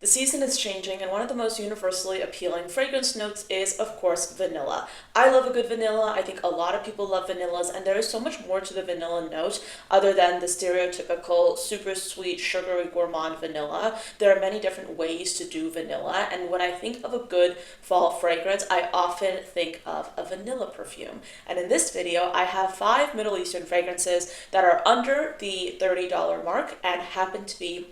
The season is changing, and one of the most universally appealing fragrance notes is, of course, vanilla. I love a good vanilla. I think a lot of people love vanillas, and there is so much more to the vanilla note other than the stereotypical super sweet, sugary, gourmand vanilla. There are many different ways to do vanilla, and when I think of a good fall fragrance, I often think of a vanilla perfume. And in this video, I have 5 Middle Eastern fragrances that are under the $30 mark and happen to be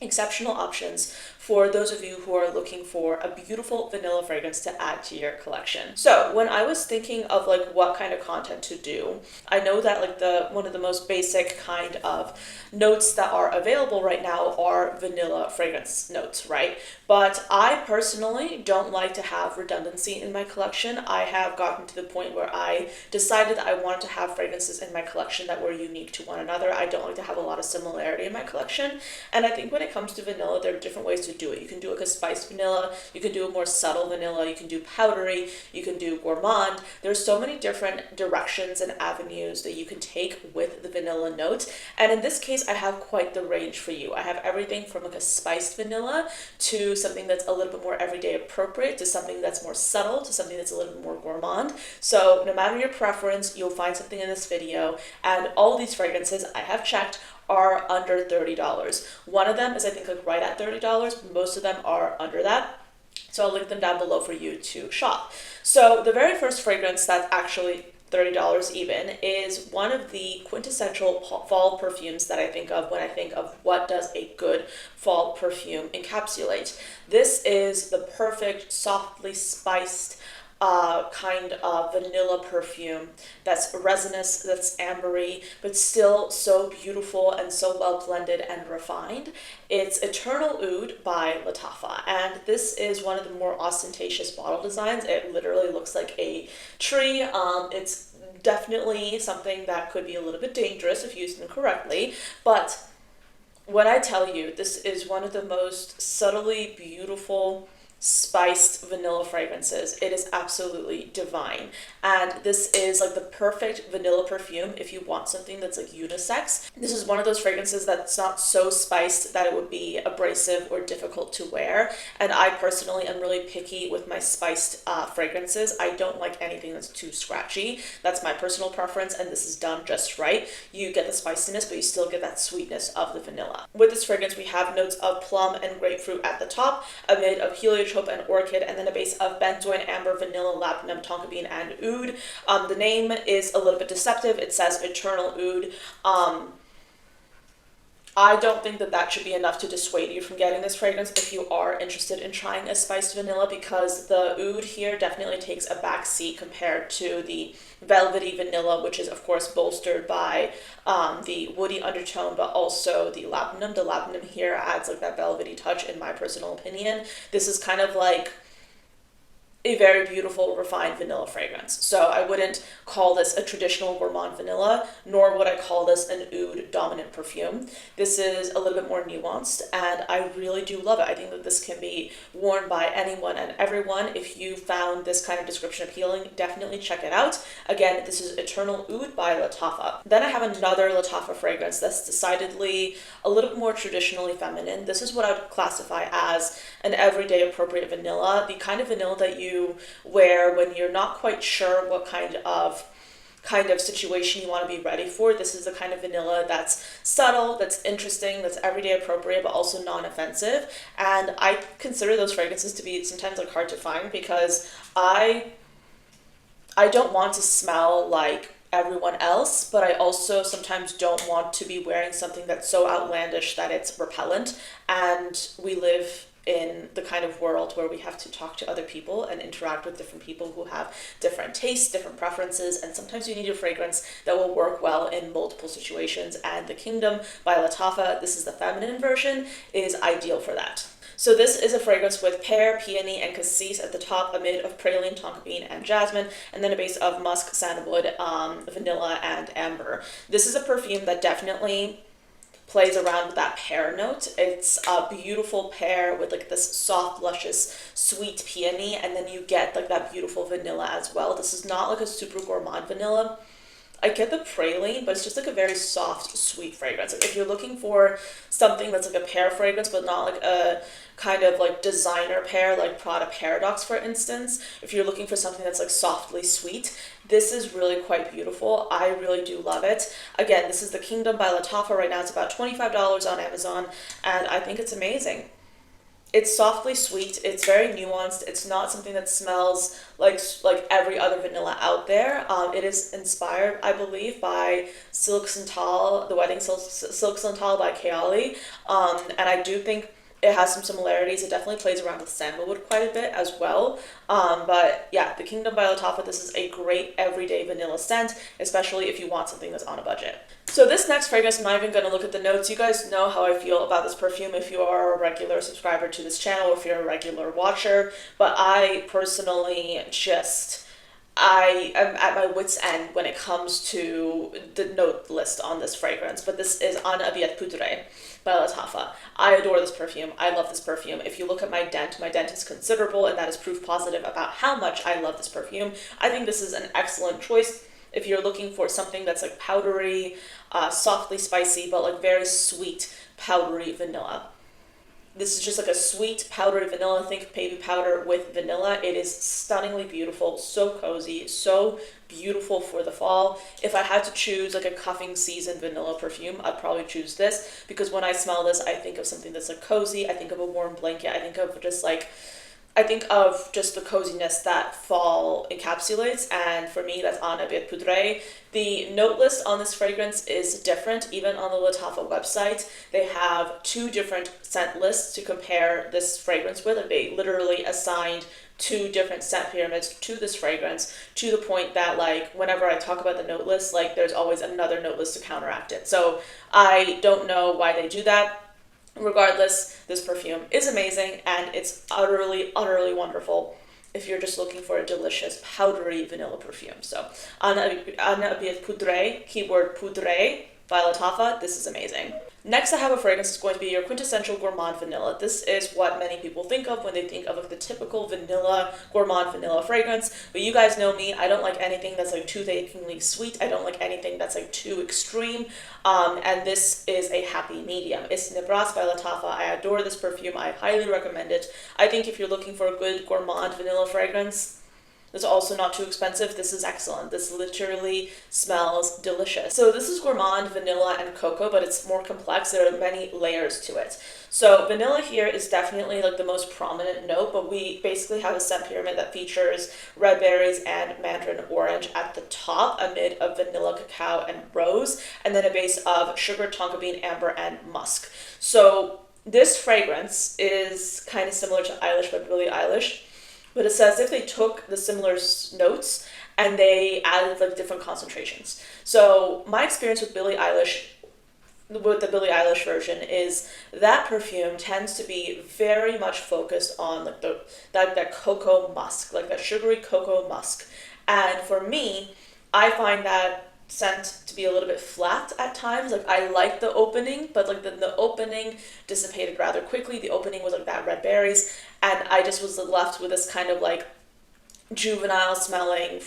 exceptional options for those of you who are looking for a beautiful vanilla fragrance to add to your collection. So when I was thinking of what kind of content to do, I know that one of the most basic kind of notes that are available right now are vanilla fragrance notes, right? But I personally don't like to have redundancy in my collection. I have gotten to the point where I decided that I wanted to have fragrances in my collection that were unique to one another. I don't like to have a lot of similarity in my collection. And I think when it comes to vanilla, there are different ways to do it. You can do a spiced vanilla, you can do a more subtle vanilla, you can do powdery, you can do gourmand. There's so many different directions and avenues that you can take with the vanilla note. And in this case, I have quite the range for you. I have everything from a spiced vanilla to something that's a little bit more everyday appropriate, to something that's more subtle, to something that's a little bit more gourmand. So no matter your preference, you'll find something in this video. And all these fragrances I have checked are under $30. One of them is I think right at $30. Most of them are under that. So I'll link them down below for you to shop. So the very first fragrance that's actually $30 even is one of the quintessential fall perfumes that I think of when I think of what does a good fall perfume encapsulate. This is the perfect softly spiced kind of vanilla perfume that's resinous, that's ambery, but still so beautiful and so well blended and refined. It's Eternal Oud by Lattafa, and this is one of the more ostentatious bottle designs. It literally looks like a tree. It's definitely something that could be a little bit dangerous if used incorrectly, but when I tell you this is one of the most subtly beautiful spiced vanilla fragrances, it is absolutely divine. And this is the perfect vanilla perfume if you want something that's unisex. This is one of those fragrances that's not so spiced that it would be abrasive or difficult to wear. And I personally am really picky with my spiced fragrances. I don't like anything that's too scratchy. That's my personal preference, and this is done just right. You get the spiciness, but you still get that sweetness of the vanilla. With this fragrance, we have notes of plum and grapefruit at the top, a mid of heliotrope and orchid, and then a base of benzoin, amber, vanilla, labdanum, tonka bean, and oud. The name is a little bit deceptive. It says Eternal Oud. I don't think that should be enough to dissuade you from getting this fragrance if you are interested in trying a spiced vanilla, because the oud here definitely takes a back seat compared to the velvety vanilla, which is of course bolstered by the woody undertone, but also the labdanum. The labdanum here adds that velvety touch in my personal opinion. This is kind of a very beautiful, refined vanilla fragrance. So I wouldn't call this a traditional gourmand vanilla, nor would I call this an oud dominant perfume. This is a little bit more nuanced, and I really do love it. I think that this can be worn by anyone and everyone. If you found this kind of description appealing, definitely check it out. Again, this is Eternal Oud by Lattafa. Then I have another Lattafa fragrance that's decidedly a little bit more traditionally feminine. This is what I would classify as an everyday appropriate vanilla, the kind of vanilla that you wear when you're not quite sure what kind of situation you want to be ready for. This is the kind of vanilla that's subtle, that's interesting, that's everyday appropriate, but also non-offensive. And I consider those fragrances to be sometimes hard to find, because I don't want to smell like everyone else, but I also sometimes don't want to be wearing something that's so outlandish that it's repellent. And we live in the kind of world where we have to talk to other people and interact with different people who have different tastes, different preferences, and sometimes you need a fragrance that will work well in multiple situations, and the Kingdom by Lattafa, this is the feminine version, is ideal for that. So this is a fragrance with pear, peony, and cassis at the top, a mid of praline, tonka bean, and jasmine, and then a base of musk, sandalwood, vanilla, and amber. This is a perfume that definitely plays around with that pear note. It's a beautiful pear with this soft, luscious, sweet peony, and then you get that beautiful vanilla as well. This is not a super gourmand vanilla. I get the praline, but it's just like a very soft, sweet fragrance. Like if you're looking for something that's like a pear fragrance, but not like a kind of like designer pear, like Prada Paradox, for instance, if you're looking for something that's like softly sweet, this is really quite beautiful. I really do love it. Again, this is the Kingdom by Lattafa. Right now it's about $25 on Amazon, and I think it's amazing. It's softly sweet. It's very nuanced. It's not something that smells like every other vanilla out there. It is inspired, I believe, by Silk Santal, the Wedding Silk Santal by Kayali. And I do think it has some similarities. It definitely plays around with sandalwood quite a bit as well. But yeah, the Kingdom by Lattafa, this is a great everyday vanilla scent, especially if you want something that's on a budget. So this next fragrance, I'm not even going to look at the notes. You guys know how I feel about this perfume if you are a regular subscriber to this channel, or if you're a regular watcher. But I personally I am at my wit's end when it comes to the note list on this fragrance. But this is Abiyedh Poudree by Lattafa. I adore this perfume. I love this perfume. If you look at my dent is considerable, and that is proof positive about how much I love this perfume. I think this is an excellent choice if you're looking for something that's like powdery, softly spicy, but like very sweet, powdery vanilla. This is just like a sweet, powdery vanilla. Think baby powder with vanilla. It is stunningly beautiful, so cozy, so beautiful for the fall. If I had to choose like a cuffing season vanilla perfume, I'd probably choose this, because when I smell this, I think of something that's like cozy. I think of a warm blanket. I think of just the coziness that fall encapsulates, and for me, that's Abiyedh Poudree. The note list on this fragrance is different. Even on the Lattafa website, they have 2 different scent lists to compare this fragrance with. They literally assigned 2 different scent pyramids to this fragrance, to the point that like whenever I talk about the note list, like there's always another note list to counteract it. So I don't know why they do that. Regardless, this perfume is amazing, and it's utterly, utterly wonderful if you're just looking for a delicious, powdery vanilla perfume. So, Abiyedh Poudree, keyword Poudree by Lattafa, this is amazing. Next, I have a fragrance that's going to be your quintessential gourmand vanilla. This is what many people think of when they think of like the typical vanilla, gourmand vanilla fragrance. But you guys know me, I don't like anything that's like too achingly sweet. I don't like anything that's like too extreme. And this is a happy medium. It's Nebras by Lattafa. I adore this perfume. I highly recommend it. I think if you're looking for a good gourmand vanilla fragrance, it's also not too expensive. This is excellent. This literally smells delicious. So this is gourmand, vanilla, and cocoa, but it's more complex. There are many layers to it. So vanilla here is definitely like the most prominent note, but we basically have a scent pyramid that features red berries and mandarin orange at the top, amid of vanilla, cacao, and rose, and then a base of sugar, tonka bean, amber, and musk. So this fragrance is kind of similar to Eilish by Billie Eilish, but it's as if they took the similar notes and they added like different concentrations. So my experience with the Billie Eilish version is that perfume tends to be very much focused on like that cocoa musk, like that sugary cocoa musk. And for me, I find that scent to be a little bit flat at times. Like I liked the opening, but like the opening dissipated rather quickly. The opening was like that red berries, and I just was left with this kind of like juvenile smelling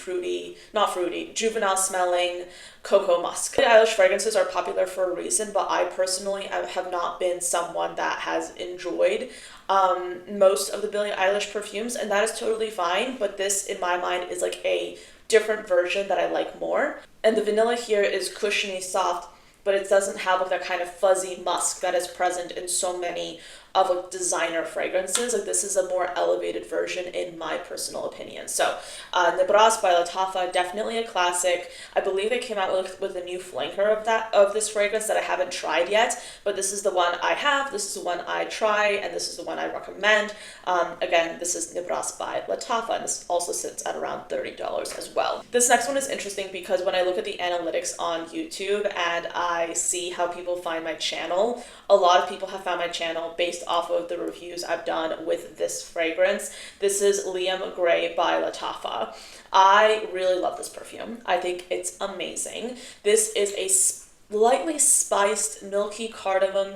juvenile smelling cocoa musk. The Eilish fragrances are popular for a reason, but I personally have not been someone that has enjoyed most of the Billie Eilish perfumes, and that is totally fine, but this in my mind is like a different version that I like more. And the vanilla here is cushiony, soft, but it doesn't have like that kind of fuzzy musk that is present in so many of like designer fragrances. Like this is a more elevated version in my personal opinion. So Nebras by Lattafa, definitely a classic. I believe they came out with a new flanker of this fragrance that I haven't tried yet, but this is the one I have, this is the one I try, and this is the one I recommend. Again, this is Nebras by Lattafa, and this also sits at around $30 as well. This next one is interesting because when I look at the analytics on YouTube and I see how people find my channel, a lot of people have found my channel based off of the reviews I've done with this fragrance. This is Liam Gray by Lattafa. I really love this perfume. I think it's amazing. This is a slightly spiced, milky cardamom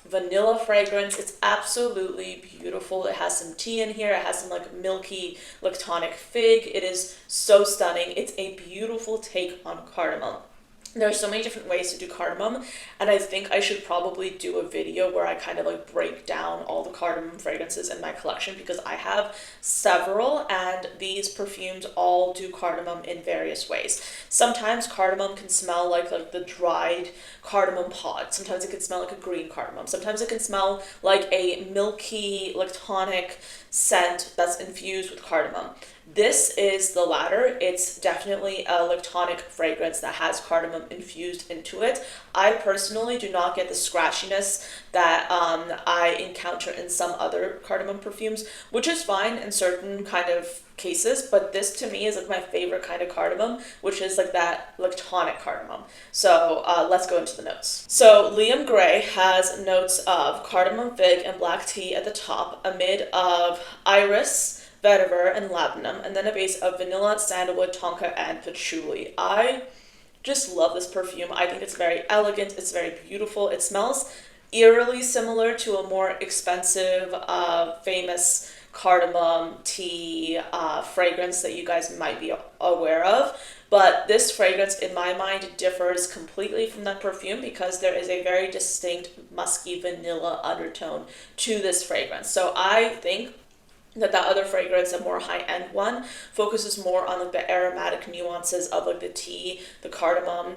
vanilla fragrance. It's absolutely beautiful. It has some tea in here. It has some like milky lactonic fig. It is so stunning. It's a beautiful take on cardamom. There are so many different ways to do cardamom, and I think I should probably do a video where I kind of like break down all the cardamom fragrances in my collection, because I have several and these perfumes all do cardamom in various ways. Sometimes cardamom can smell like the dried cardamom pod. Sometimes it can smell like a green cardamom. Sometimes it can smell like a milky lactonic scent that's infused with cardamom. This is the latter. It's definitely a lactonic fragrance that has cardamom infused into it. I personally do not get the scratchiness that I encounter in some other cardamom perfumes, which is fine in certain kind of cases, but this to me is like my favorite kind of cardamom, which is like that lactonic cardamom. So let's go into the notes. So Liam Gray has notes of cardamom, fig, and black tea at the top, a mid of iris, vetiver, and labdanum, and then a base of vanilla, sandalwood, tonka, and patchouli. I just love this perfume. I think it's very elegant. It's very beautiful. It smells eerily similar to a more expensive, famous cardamom tea fragrance that you guys might be aware of. But this fragrance, in my mind, differs completely from that perfume because there is a very distinct musky vanilla undertone to this fragrance. So I think that other fragrance, a more high-end one, focuses more on like the aromatic nuances of like the tea, the cardamom,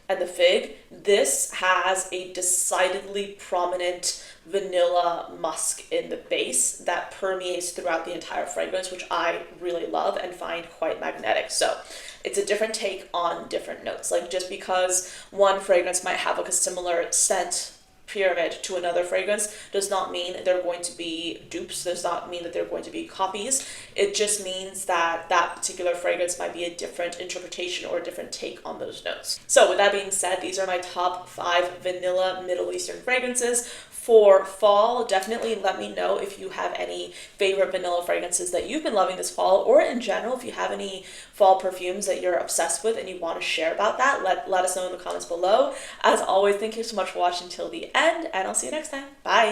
and the fig. This has a decidedly prominent vanilla musk in the base that permeates throughout the entire fragrance, which I really love and find quite magnetic. So it's a different take on different notes. Like just because one fragrance might have like a similar scent pyramid to another fragrance does not mean they're going to be dupes, does not mean that they're going to be copies. It just means that that particular fragrance might be a different interpretation or a different take on those notes. So with that being said, these are my top 5 vanilla Middle Eastern fragrances. For fall, definitely let me know if you have any favorite vanilla fragrances that you've been loving this fall, or in general, if you have any fall perfumes that you're obsessed with and you want to share about that, let us know in the comments below. As always, thank you so much for watching till the end, and I'll see you next time. Bye!